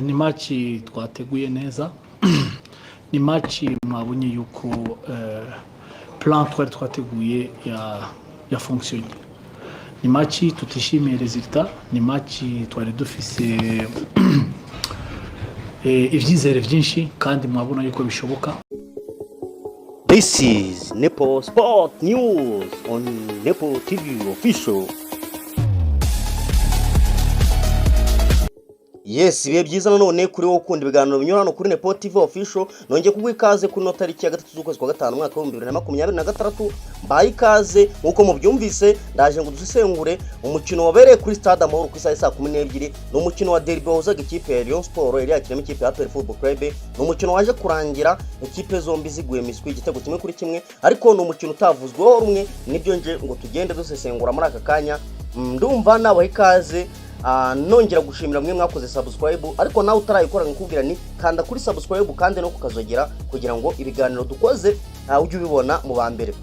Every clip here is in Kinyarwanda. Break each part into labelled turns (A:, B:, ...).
A: Ni match twateguye neza ni match mwabonye yuko plan twari twateguye ya fonctionne. Ni match tutishimiye resultat, ni match twari dufise ivyizere vyinshi kandi mwabona yuko bishoboka.
B: This is Nepo Sport News on Nepo TV Official. Yes, ibihe byiza nanone kuri wo ukunda ibiganiro binyura hano kuri Nepo TV Official. Nongeye kugwa ikaze kuri no tariki ya 3 z'ukwezi kwa 5 mwaka wa 2026. Mbaye ikaze nkuko mubyumvise, ndaje ngo dusesengure umukino wabereye kuri Stade Amahoro ku isaha ya 12. No mukino wa derby wahuzaga ikipe ya Lyon Sport yari yakiramo ikipe ya APR Football Club. No mukino waje kurangira ikipe zombi ziguye miswi igitego kimwe kuri kimwe, ariko no mukino utavuzweho rumwe. Nibyo nje ngo tugende dusesengura muri aka kanya. Ndumva nabaha ikaze. Nongera gushimira mwe mwakoze subscribe, ariko nawe utarayikora nkubwira ni kanda kuri subscribe kandi no kukazogera kugira ngo ibiganiro dukoze ujye ubibona mu bambere.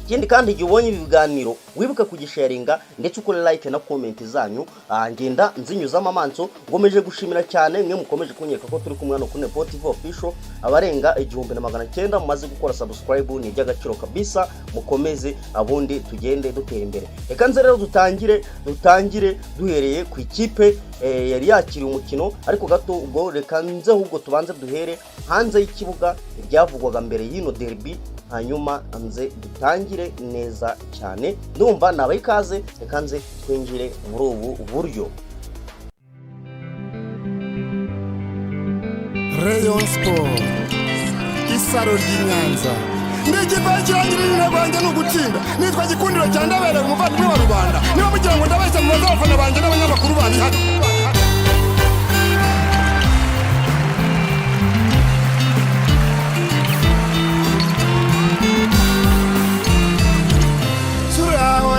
B: Ikindi kandi igihe ubonye ibiganiro wibuka kugisharinga ndetse ukore like na comment zanyu. Ngenda nzinyuzamo amanso, ngomeje gushimira cyane mwe mukomeje kunyereka ko turi kumwe hano kuri Nepo TV Official. Abarenga 1900 mumaze gukora subscribe, ni by'agaciro kabisa. Mukomeze abundi tugende dutera imbere. Reka nze rero dutangire duhereye ku ikipe yari yakiriye umukino, ariko gato ubwo reka nze ahubwo tubanze duhere hanze y'ikibuga ibyavugwaga mbere y'ino derby, hanyuma nze dutangire neza cyane. Ndumva nabaye ikaze, reka nze twinjire muri ubu buryo.
C: Rayon Sport isaro ry'Inyanza ndege bakirangirira n'abanje no gutsinda. Nitwa Gikundiro cyane ndabere umuvandimwe wa Rubanda, niba mugira ngo ndabeshya mu bazafana banje n'abanyamakuru bari hano.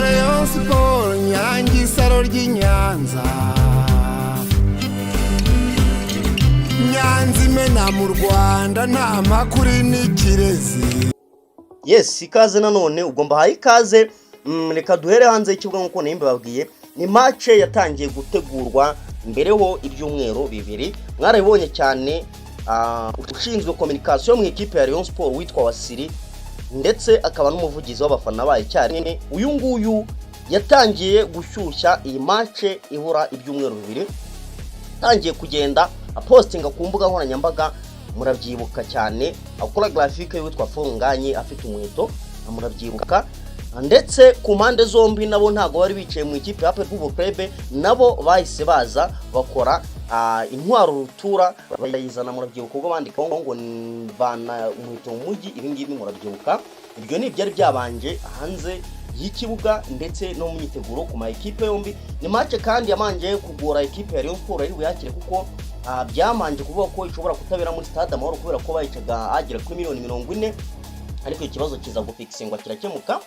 C: Rayon Sport Nyange isaro ry'Inyanza, Nyanza imena mu Rwanda nta makuri n'ikirezi.
B: Yes, ikaze nanone ugomba hayi ikaze. Reka duhere hanze y'ikibuga nkuko nimba babwiye. Ni match yatangiye gutegurwa mbereho ibyumweru bibiri. Mwarabibonye cyane ushinzwe communication mu ikipe ya Rayon Sport witwa Wasiri, ndetse akaba n'umuvugizi w'abafana bayo cyane. Uyu nguyu yatangiye gushyushya iyi match ihura ibyumweru bibiri, tangiye kugenda apostinga ku mbuga nkoranyambaga. Murabyibuka cyane akora graphique witwa Funganye afite umuheto, murabyibuka. Ndetse ku mpande zombi nabo ntago bari bicaye mu ikipe ya APR Football Club, nabo bahise baza bakora intwaro rutura bayizana. Murabyibuka ubwo bandika ngo bana umuheto mu mujyi, ibi ngibi murabyibuka. Ibyo ni byari byabanje hanze y'ikibuga ndetse no mu myiteguro ku ma ekipe yombi. Ni match kandi yamanje kugora ekipe ya Rayon Sport ari buyakire, kuko byamanje kuvuga ko ishobora kutabera muri Stade Amahoro kubera ko bayicaga agera kuri miliyoni 40, ariko ikibazo kiza gufixingwa kirakemuka,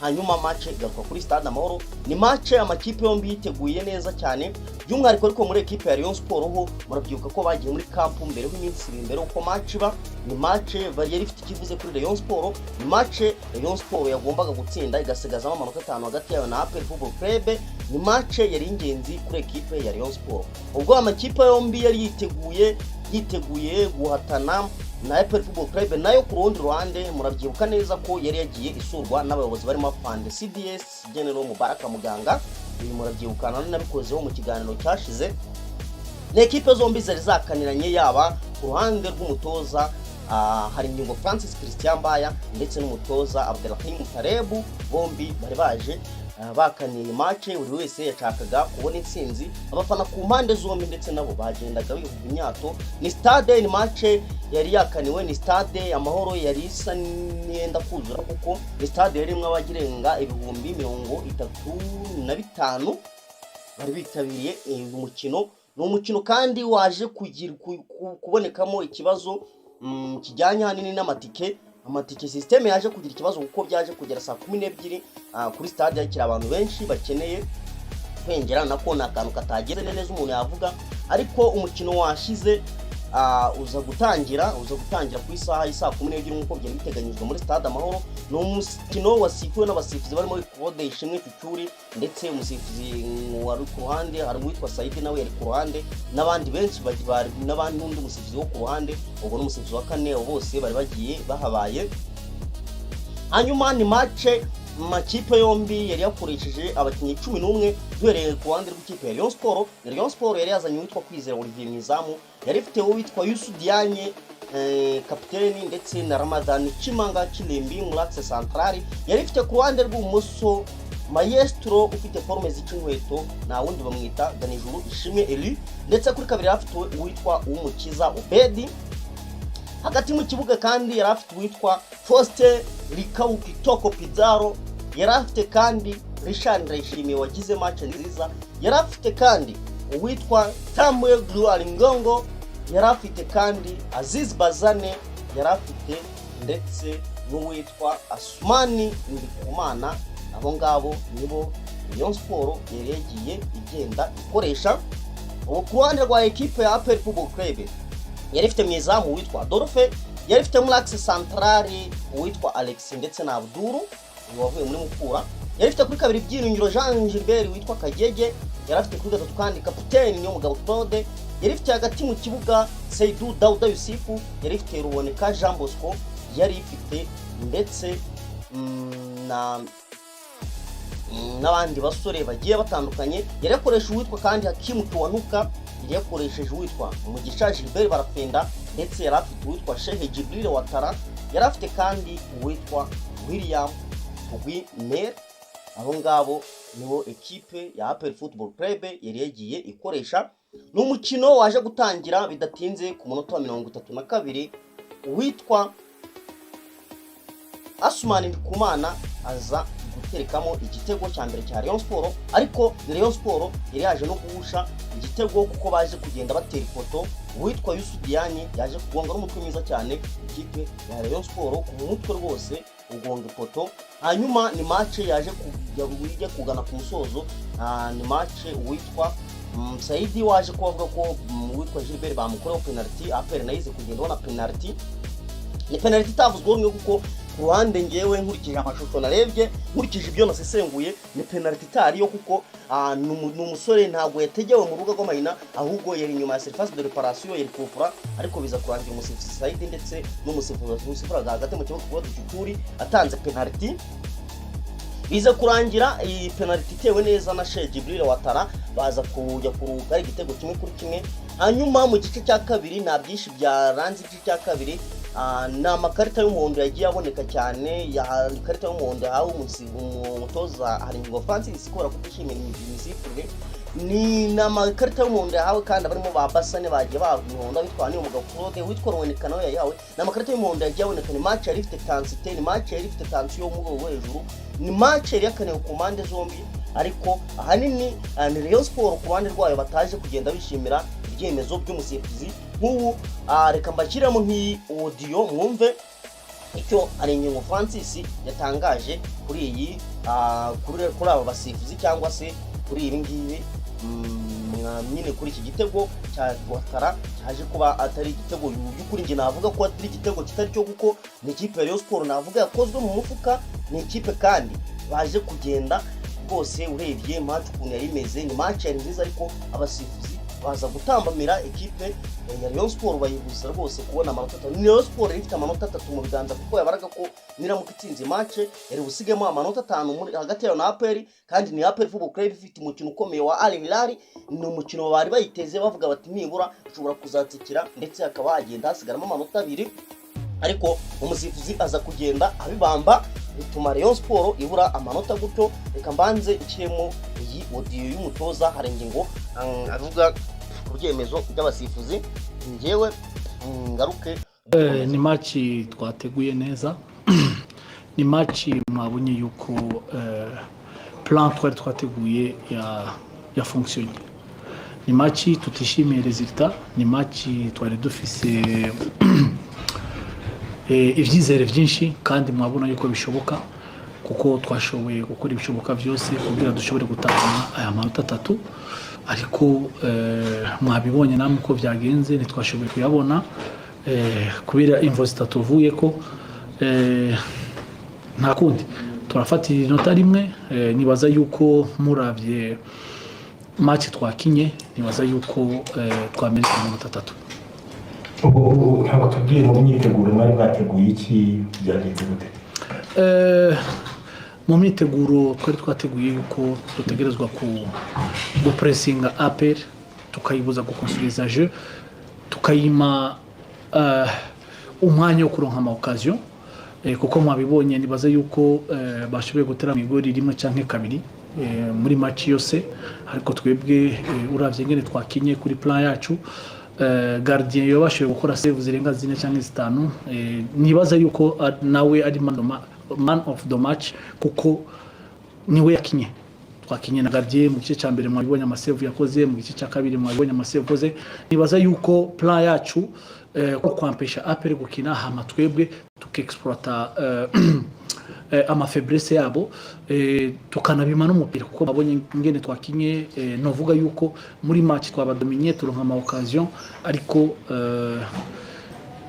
B: hanyuma match igakwa kuri Stade Amahoro. Ni match amakipe yombi yiteguye neza cyane, by'umwihariko ariko muri ekipe ya Rayon Sport ho murabyibuka ko bagiye muri camp mbere y'iminsi imbere uko match ba. Ni match bari yari ifite ikivuze kuri Rayon Sport. Ni match Rayon Sport yagombaga gutsinda igasigazamo amanota 5 hagati yayo na APR Football Club. Ni match yari ingenzi kuri ekipe ya Rayon Sport, ubwo amakipe yombi yari yiteguye guhatana na APR Football Club. Nayo ku rundi ruhande murabyibuka neza ko yari yagiye isurwa n'abayobozi barimo Fande CDS General Mubaraka Muganga. Uyu murabyibuka none nabikozeho mu kiganiro cyashize. Ne ekipe zombi zari zakaniranye, yaba ku ruhande rw'umutoza hari Ngingo Francis Christian Mbaya ndetse n'umutoza Abdelrahim Tarebu. Bombi bari baje bakaniye match, buri wese yashakaga kubona intsinzi. Abafana ku mpande zombi ndetse nabo bagendaga bivuga imyato. Ni stade, ni match yari yakaniwe, ni Stade Amahoro yari isa n'yenda kuzura, kuko ni stade yarimo abagirenga 35,000 bari bitabiriye uyu mukino. Ni umukino kandi waje kubonekamo ikibazo kijyanye hanini n'amatike. Amatike system yaje kugira ikibazo kuko byaje kugera saa 12 kuri stade yakira abantu benshi bakeneye kwinjira, nako nakantu katageze neza umuntu yavuga. Ariko umukino washize uza gutangira ku isaha y'isa 12 nk'uko byari biteganyijwe muri Stade Amahoro. Ni umukino wasifuwe n'abasifuzi barimo Claude Ishimwe Cyucyuri ndetse umusifuzi wari ku ruhande hari uwitwa Saidi nawe yari ku ruhande n'abandi benshi bari n'abandi n'undi musifuzi wo ku ruhande, ubwo n'umusifuzi wa kane bose bari bagiye bahabaye. Hanyuma ni match makipe yombi yari yakoresheje abakinnyi 11 duhereye ku ruhande rw'ikipe ya Rayon Sport. Rayon Sport yari yazanye witwa Kwizera Olivier Mwizamu, yari ifite witwa Yusu Dianye kapiteni ndetse na Ramadan Chimanga Chilembi mu axe central. Yari ifite ku ruhande rw'ubumoso Maestro ufite forme z'inkweto na wundi bamwita Ganijuru Ishimwe Eli, ndetse kuri kabiri afite witwa Umukiza Obedi. Hagati mu kibuga kandi yari afite witwa Foster Likau Kitoko Pizarro, yari afite kandi Richard Ndayishimiye wagize match nziza, yari afite kandi uwitwa Samuel Gloire Ngongo, yari afite kandi Aziz Bazane, yari afite ndetse n'uwitwa Asmani Ndikumana. Abo ngabo nibo Rayon Sport yari yagiye igenda ikoresha. Ubu ku ruhande rwa equipe ya APR Football Club yari ifite mwizamu witwa Adolphe, yari ifite muri axe central witwa Alex ndetse na Abduru wavuye muri Mukura, yari ifite kuri kabiri Byiringiro Jean Gilbert witwa Kagege, yari afite kuri gatatu kandi kapiteni niyo mugabo Claude, yari ifite hagati mu kibuga Seydou Dauda Yusufu, yari ifite Ruboneka Jean Bosco, yari ifite ndetse n'abandi basore bagiye batandukanye. Yari yakoresha uwitwa kandi Hakimu Tuwanuka, yari yakoresheje uwitwa Mugisha Gilbert Barapenda, ndetse yari afite uwitwa Sheikh Jibril Watara, yari afite kandi uwitwa William Gwiner. Abo ngabo nibo equipe ya APR Football Club yari yagiye ikoresha. N'umukino waje gutangira bidatinze ku munota wa 32 uwitwa Asmani Ndikumana aza guterekamo igitego cya mbere cya Rayon Sport, ariko Rayon Sport yari yaje no guhusha igitego kuko baje kugenda batera ifoto. Uwitwa Yusu Dianye yaje kugonga n'umutwe mwiza cyane ikipe ya Rayon Sport ku mutwe rwose ugonga ifoto. Hanyuma ni match yaje kujya kugana ku musozo. Ni match uwitwa Saidi waje kuvuga ko uwitwa Gilbert bamukoreho penalty, APR nayize kugenda ona penalty. Ni penalty itavuzwe rumwe kuko ku ruhande ngewe nkurikije amashusho narebye, nkurikije ibyo nasesenguye, ni penalty itari yo kuko n'umusore ntabwo yategewe mu rugo rw'amahina, ahubwo yari inyuma ya surface de réparation yari kufura, ariko biza kurangira umusifuzi Saidi ndetse n'umusifuzi hagati mu kibuga Claude Cyucyuri atanze penalty. Biza kurangira iyi penalty itewe neza na Sheikh Jibril Watara, baza kujya kuruga igitego 1-1. Hanyuma mu gice cya kabiri nta byinshi byaranze igice cya kabiri. Na makarita y'umuhondo yagiye aboneka cyane, ya ikarita y'umuhondo yahawe umutoza Haringo Francis ikora kutishimira imisifurire. Ni na makarita y'umuhondo yahawe kandi abarimo ba Basane bagiye bavuga bitwa ni umugabo Claude witwa Rwoneka nawe yahawe. Na makarita y'umuhondo yagiye aboneka. Ni match yari ifite intensity, ni match yari ifite tension yo mu rwego hejuru, ni match yari yakaniwe ku mpande zombi, ariko ahanini ni Rayon Sport ku ruhande rwayo bataje kugenda bishimira ibyemezo by'umusifuzi. Nk'ubu reka mbashyiramo nk'iyi audio mwumve icyo Haringo Francis yatangaje kuri iyi kuri aba basifuzi cyangwa se kuri ibi ngibi nyine kuri iki gitego cya Watara cyaje kuba atari igitego y'ukuri. Nge navuga ko atari igitego kitari cyo kuko ni ikipe ya Rayon Sport navuga yakozwe mu mufuka, ni ikipe kandi baje kugenda rwose. Urebye match ukuntu yari imeze, ni match yari nziza, ariko abasifuzi baza gutambamira ekipe ya Rayon Sport bayibuza rwose kubona amanota 3. Rayon Sport ifite amanota 3 mu biganza kuko yabaraga ko niramuka itsinze match yari busigemo amanota 5 hagati yayo na APR, kandi ni APR Football Club ifite umukino ukomeye wa Al Hilal. Ni umukino bari bayiteze bavuga bati nibura ushobora kuzatsikira, ndetse akaba hagenda hasigaramo amanota 2, ariko umusifuzi aza kugenda abibamba bituma Rayon Sport ibura amanota gutyo. Reka mbanze ikiremo iyi audio y'umutoza Haringo avuga ku byemezo by'abasifuzi. Ngewe ngaruke
A: ni match twateguye neza. Ni match mwabonye yuko plan twateguye ya fonctionne. Ni match tutishimiye resultat, ni match twari dufise ivyizere byinshi kandi mwabona yuko bishoboka kuko twashoboye gukora ibishoboka byose kugira dushobore gutanga aya manota 3. ariko mwabibonye namwe uko byagenze ntitwashoboye kuyabona kubera imvo zitatuvuye ko nta kundi turafatira inota rimwe. Nibaza yuko muravye match twakinye nibaza yuko twamenye amanota 3.
D: ubu ntabwo tubwiye mu myiteguro mwari mwateguye iki byagenze gute?
A: Mu myiteguro twari twateguye yuko dutegerezwa gupressinga APR tukayibuza gukonsoliza jeu tukayima umwanya wo kuronka ama occasion kuko mwabibonye nibaza yuko bashoboye gutera mu igori rimwe canke kabiri muri match yose, ariko twebwe uravye ngene twakinye kuri plan yacu gardien yo bashoboye gukora save zirenga 4 canke 5. Nibaza yuko nawe ari man of the match kuko niwe yakinye. Twakinye na gardien mu gice cya mbere mwabibonye amasave yakoze, mu gice cya kabiri mwabibonye amasave yakoze. Nibaza yuko plan yacu ko kwampesha APR gukina hama twebwe tukexploita ama faiblesse yabo tukanabima n'umupira kuko babonye ngene twakinye. Novuga yuko muri match twabadominiye turonka ama occasion, ariko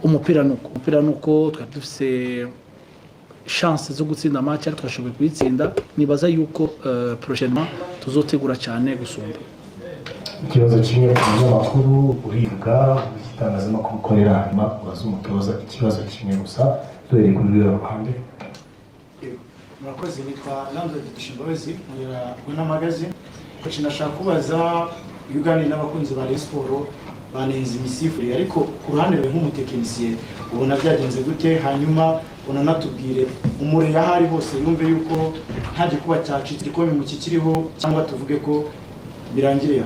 A: umupira nuko twari dufise chance zo gutsinda match ariko twashoboye kuyitsinda. Nibaza yuko prochainement tuzotegura cyane gusumba.
D: Ikibazo kimwe ku binyamakuru uriga itangazamakuru ukorera hanyuma ubaza umutoza ikibazo kimwe gusa duhereye kuri ruriya ruhande.
E: Murakoze, nitwa Lanza Gishimbazi muri magazine. Kuki nashaka kubaza Uganda n'abakunzi ba Sport banenze imisifuri, ariko ku ruhande rwe nk'umutekinisiye ubona byagenze gute? Hanyuma unanatubwire umure yahari hose yumve yuko nta gikuba cyacitse gikomeye mu kikiriho, cyangwa tuvuge ko birangiriye.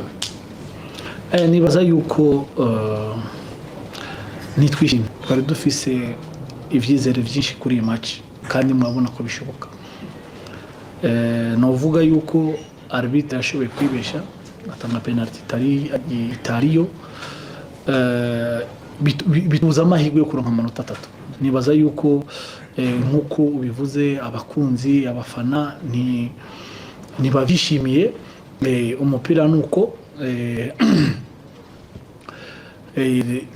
A: Nibaza yuko nitwishimye, twari dufise ivyizere vyinshi kuri iyi match kandi murabona ko bishoboka. Novuga yuko arbitre yashoboye kwibesha atanga penalty itariyo bituza amahirwe yo kuronka amanota 3. Nibaza yuko nkuko ubivuze abakunzi abafana ntibabishimiye umupira nuko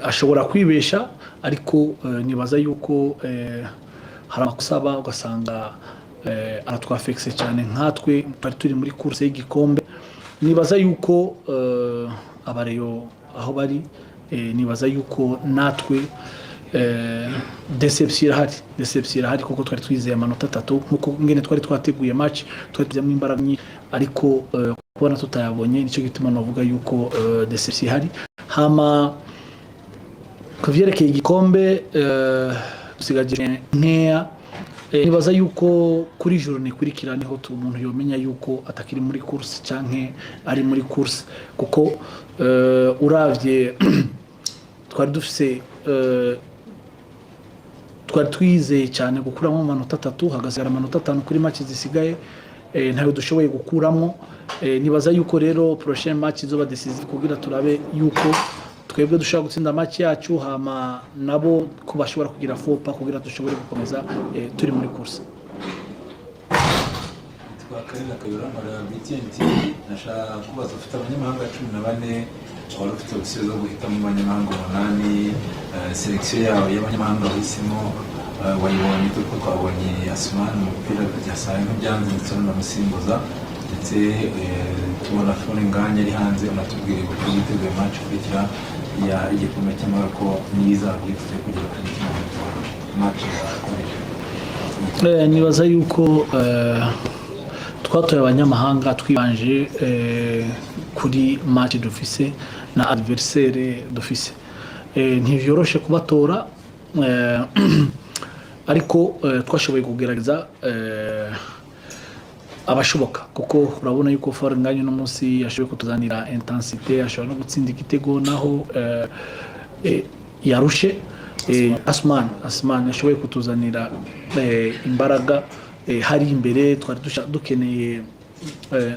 A: ashobora kwibesha, ariko nibaza yuko hari amakusaba ugasanga aratwafexe cyane nkatwe twari turi muri course y'igikombe. Nibaza yuko abareyo aho bari nibaza yuko natwe deception irahari kuko twari twizeye amanota 3 nkuko ngene twari twateguye match twari tujyamo imbaraga nyinshi, ariko kubona tutayabonye nicyo gituma navuga yuko deception ihari. Hama kuvyerekeye igikombe dusigaje nkeya. Nibaza yuko kuri journée kurikirana ho umuntu yomenya yuko atakiri muri course canke ari muri course, kuko uravye twari dufise twari twizeye cyane gukuramo amanota 3 hagasigara amanota 5 kuri match zisigaye ntayo dushoboye gukuramo. Nibaza yuko rero prochaine match izoba decisive kugira turabe yuko twebwe dushaka gutsinda match yacu hama nabo ko bashobora kugira fopa kugira dushobore gukomeza turi muri course.
F: Twakarina kayura mara BTNT nashaka kubaza ufite abanyamahanga 14 wari ufite option zo guhitamo abanyamahanga 8 selection yawe y'abanyamahanga bahisemo wayibonye kuko twabonye Asman mu mupira byasaye nk'byanze ndetse n'amusimbuza ndetse tubona Fone Nganya ari hanze. Unatubwire uko yiteguye match kugira ya igikombe cy'Amahoro niza bwite kugira match yakoresha.
A: Nibaza yuko twatoye abanyamahanga twibanje kuri match dufise na adversaire dufise. Ntivyoroshe kubatora, ariko twashoboye kugerageza abashoboka kuko urabona yuko Fone Nganya no munsi yashoboye kutuzanira intensité, ashobora no gutsinda igitego naho yarushe. Asman yashoboye kutuzanira imbaraga hari imbere. Twari dukeneye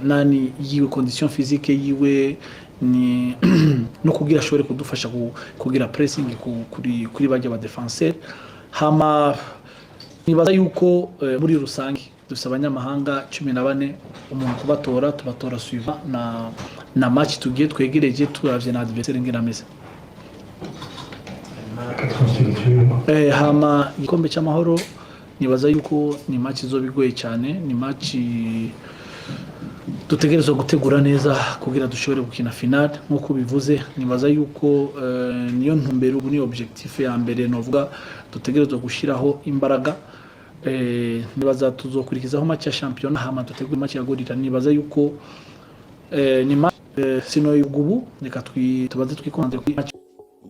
A: nani yiwe condition physique yiwe ni no kugira ashobore kudufasha kugira pressing kuri bajya ba defenseur. Hama nibaza yuko muri rusange dufite abanyamahanga 14 umuntu kubatora tubatora suiva na match tugiye twegereje turavye na adversaire ngena meze. Hama igikombe cy'amahoro nibaza yuko ni match zo bigoye cyane, ni match dutegerezwa gutegura neza kugira dushobore gukina final nkuko bivuze. Nibaza yuko niyo ntumbero ubu ni objectif ya mbere novuga dutegerezwa gushiraho imbaraga. Nibaza tuzokurikizaho match ya champion hama dutegura match ya Gorilla. Nibaza yuko ni match sino yugubu reka tubaze twikonde ku match.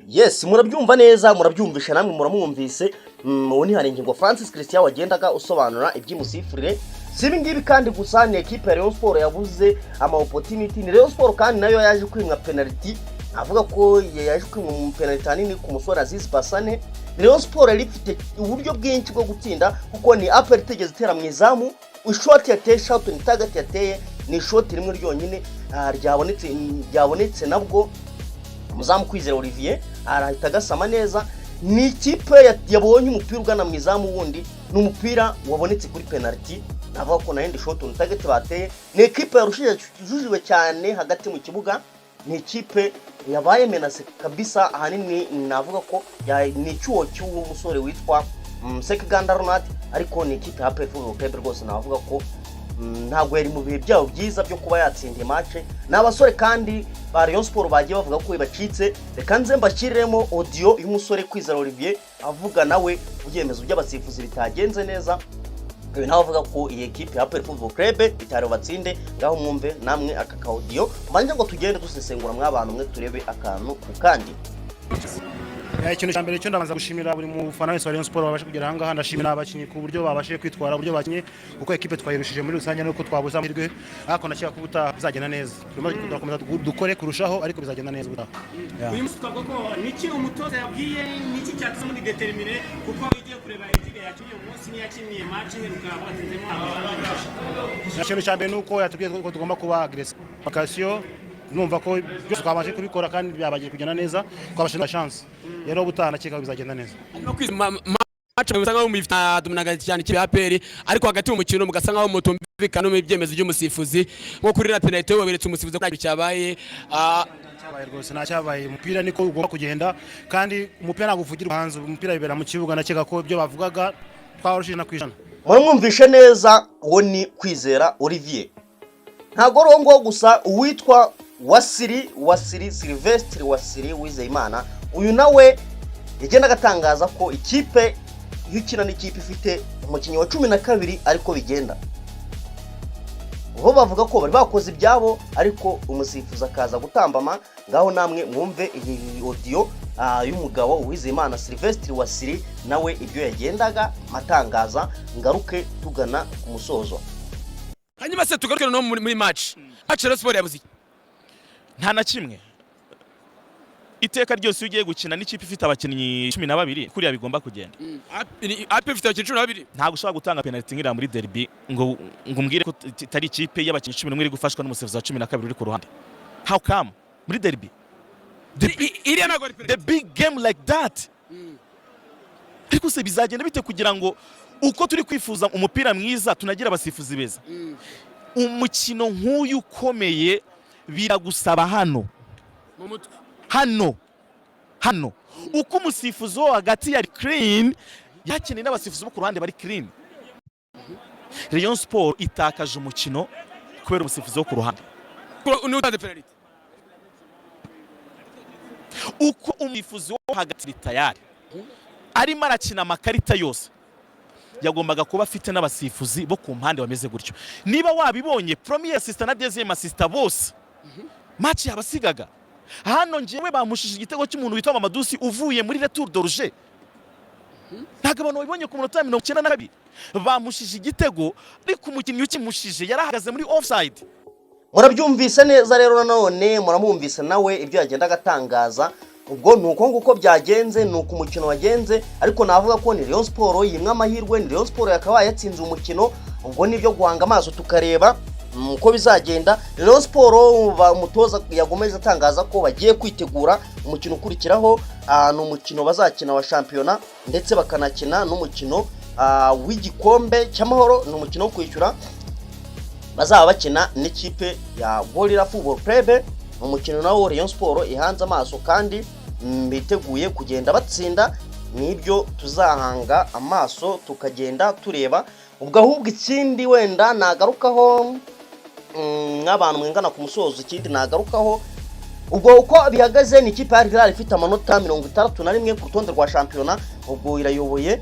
B: Yes, murabyumva neza, murabyumvisha namwe muramwumvise. Ubu ni hari ingingo Francis Christian wagendaga usobanura iby'umusifurire. Sibi ngibi kandi gusa ni equipe ya Rayon Sport yabuze ama opportunity. Ni Rayon Sport kandi nayo yaje kwimwa penalty. Avuga ko yaje kwimwa penalty nini ku musore Aziz Basane. Rayon Sport yari ifite uburyo bwinshi bwo gutsinda kuko ni upper itegeze itera mu izamu. Ishot yateye shot ni target yateye ni shot rimwe ryonyine ryabonetse nabwo umuzamu Kwizera Olivier arahita gasama neza. Ni ikipe yabonye umupira ugana mu izamu wundi n'umupira wabonetse kuri penalty. Navuga ko nayo shot on target bateye. Ni ikipe yarushije cyane hagati mu kibuga. Ni ikipe yabaye menase kabisa ahanini. Navuga ko ni cyuho cy'uwo musore witwa Sekiganda Ronald, ariko ni ikipe ya Football Club rwose navuga ko ntabwo yari mu bihe byabo byiza byo kuba yatsindiye match. N'abasore kandi ba Rayon Sport bagiye bavuga ko ibacitse. Reka nze mbashyiriremo audio y'umusore Kwizera Olivier avuga nawe ubyemezo by'abasifuzi bitagenze neza. Nawe avuga ko iyi equipe ya Football Club itari batsinde. Ngaho mwumve namwe aka audio mbanje ngo tugende dusesengura mw'abantu mwe turebe akantu ku kandi.
E: Ikintu cyambere cyo ndabanza gushimira buri mufana wese wa Rayon Sport babashe kugera hanga ndashimira abakinyi ku buryo babashe kwitwara uburyo bakinye uko equipe twayirushije muri rusange nuko twabuza amahirwe ariko nakira kubuta bizagenda neza. Turakomeza dukore kurushaho ariko bizagenda neza buta.
G: Uyu musi twavuga ko niki umutoza yabwiye niki cyatuma muri determiner kuko igiye kureba equipe yacu uyu munsi ni yakiniye match rukaba batezemo abantu.
E: Ikintu cyambere nuko yatubwiye ko tugomba kuba aggressive. Vacation numva ko byose twabashe kubikora kandi byabagiye kugenda neza twabashe na chance rero butana cyeka bizagenda neza.
H: Match musanga mu ifitaduminaga cyane kibe APR ariko hagati mu mukino mugasanga mu mutumvikano mu byemezo by'umusifuzi nko kuri na penalty waberetse umusifuzi ko cyabaye
E: rwose nacyabaye. Umupira niko ugomba kugenda kandi umupira naguvugira hanze, umupira bibera mu kibuga nakeka ko ibyo bavugaga twarushije na kwijana.
B: Mwumvishe neza uwo ni Kwizera Olivier. Ntago rongo gusa uwitwa Wasiri Sylvestre Wasiri Wizeyimana, uyu nawe yagenda gatangaza ko ikipe y'ukina n'ikipe ifite umukinnyi wa 12 ariko bigenda. Uho bavuga ko bari bakoze ibyabo ariko umusifuza akaza gutambama. Ngaho namwe mwumve iyi audio y'umugabo Uwizeyimana Sylvestre Wasiri nawe ibyo yagendaga matangaza. Ngaruke tugana ku musozo.
H: Hanyuma se tugaruke no muri match Rayon Sport yabuze
I: nta na kimwe. Iteka ryose ugiye gukina n'ikipe ifite abakinnyi 12 kuriya bigomba kugenda.
H: AP ifite abakinnyi 12
I: nta gushobora gutanga penalty ngira muri derby ngo mbwire ko tari ikipe y'abakinnyi 11 iri gufashwa n'umusifuzi wa 12 uri ku ruhande. How come muri derby the big game like that? Ariko se bizagenda bite kugira ngo uko turi kwifuza umupira mwiza tunagira abasifuzi beza? Umukino nk'uyu ukomeye biragusaba hano uko umusifuzi wo hagati yari clean yakeneye n'abasifuzi bo ku ruhande bari clean. Rayon Sport itakaje umukino kubera umusifuzi wo ku ruhande. Uko umusifuzi wo hagati tayari arimo arakina amakarita yose yagombaga kuba afite n'abasifuzi bo ku mpande bameze gutyo. Niba wabibonye premier assistant na deuxième assistant bose match yabasigaga. Hano njewe bamushije igitego cy'umuntu witwa Mamadusi uvuye muri retour d'orge. Ntago abantu babibonye ku munota 92 bamushije igitego ariko umukinnyi ukimushije yarahagaze muri offside.
B: Murabyumvise neza rero nanone muramwumvise nawe ibyo yagenda gatangaza. Ubwo nuko nguko byagenze nuko umukino wagenze ariko navuga ko ni Rayon Sport yimwe amahirwe. Ni Rayon Sport yakabaye yatsinze umukino. Ubwo nibyo guhanga amaso tukareba uko bizagenda. Rayon Sport umutoza yagomeje atangaza ko bagiye kwitegura umukino ukurikiraho. N'umukino bazakina wa championnat ndetse bakanakina n'umukino w'igikombe cy'amahoro. N'umukino wo kwishyura bazaba bakina n'ikipe ya Gorilla Football Club. Umukino nawo Rayon Sport ihanze amaso kandi biteguye kugenda batsinda, nibyo tuzahanga amaso tukagenda tureba. Ubwo ahubwo ikindi wenda nagarukaho nk'abantu mwingana ku musozo, ikindi nagarukaho ubwo uko bihagaze, ni ikipe ya Hilal ifite amanota 61 ku rutonde rwa shampiyona, ubwo irayoboye.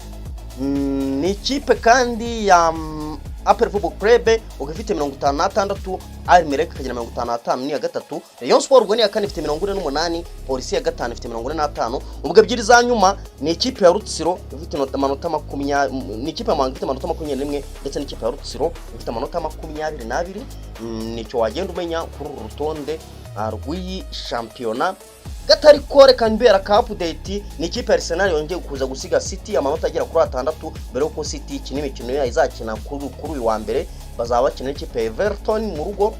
B: Ni ikipe kandi ya APR Football Club ubwo ifite 56, Al Merrek ikagira 55 ni ya gatatu, Rayon Sport ubwo ni ya kane ifite 48, Polisi ya gatanu ifite 45. Ubwo ebyiri za nyuma ni ikipe ya Rutsiro ifite amanota 20, ni ikipe ya Muhanga ifite amanota 21 ndetse n'ikipe ya Rutsiro ifite amanota 22. Nicyo wagenda umenya kuri uru rutonde rw'iyi shampiyona. Gatari kore kanbera ka update, ni ikipe ya Arsenal yongeye kuza gusiga City amanota agera kuri 6 mbere yuko City ikina imikino yayo izakina kuri uyu wa mbere. Bazaba bakina ikipe ya Everton mu rugo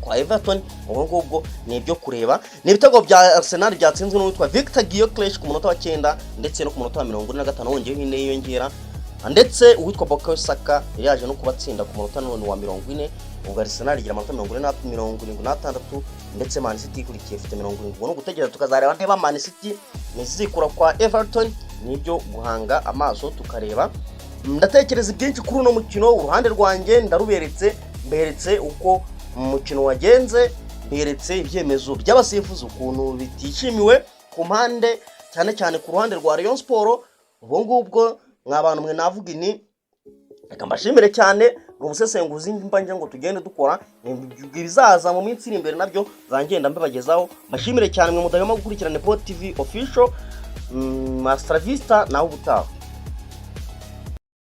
B: kwa Everton. Ubwo ni ibyo kureba. Ni ibitego bya Arsenal byatsinzwe n'uwitwa Victor Gyökeres ku munota wa 9 ndetse no ku munota wa 45 wongeyeho ine yongera, ndetse uwitwa Bukayo Saka yaje no kubatsinda ku munota wa 40. Ubwo Arsenal igira amanota 76 ndetse Man City ikurikiye ifite 70. Ubwo no gutegereza tukazareba niba Man City nizikura kwa Everton, nibyo guhanga amaso tukareba. Ndatekereza byinshi kuri uno mukino. Uruhande rwanjye mberetse uko umukino wagenze, mberetse ibyemezo by'abasifuzi ukuntu bitishimiwe ku mpande, cyane ku ruhande rwa Rayon Sport. Ubwo nk'abantu mwe navuga ni reka mbashimire cyane mu busesenguzi mbanje ngo tugende dukora ibizaza mu minsi iri imbere, nabyo zangenda mbibagezaho. Mbashimire cyane mwe mudahema gukurikirana Nepot TV official. Master Vista naho ubutaha.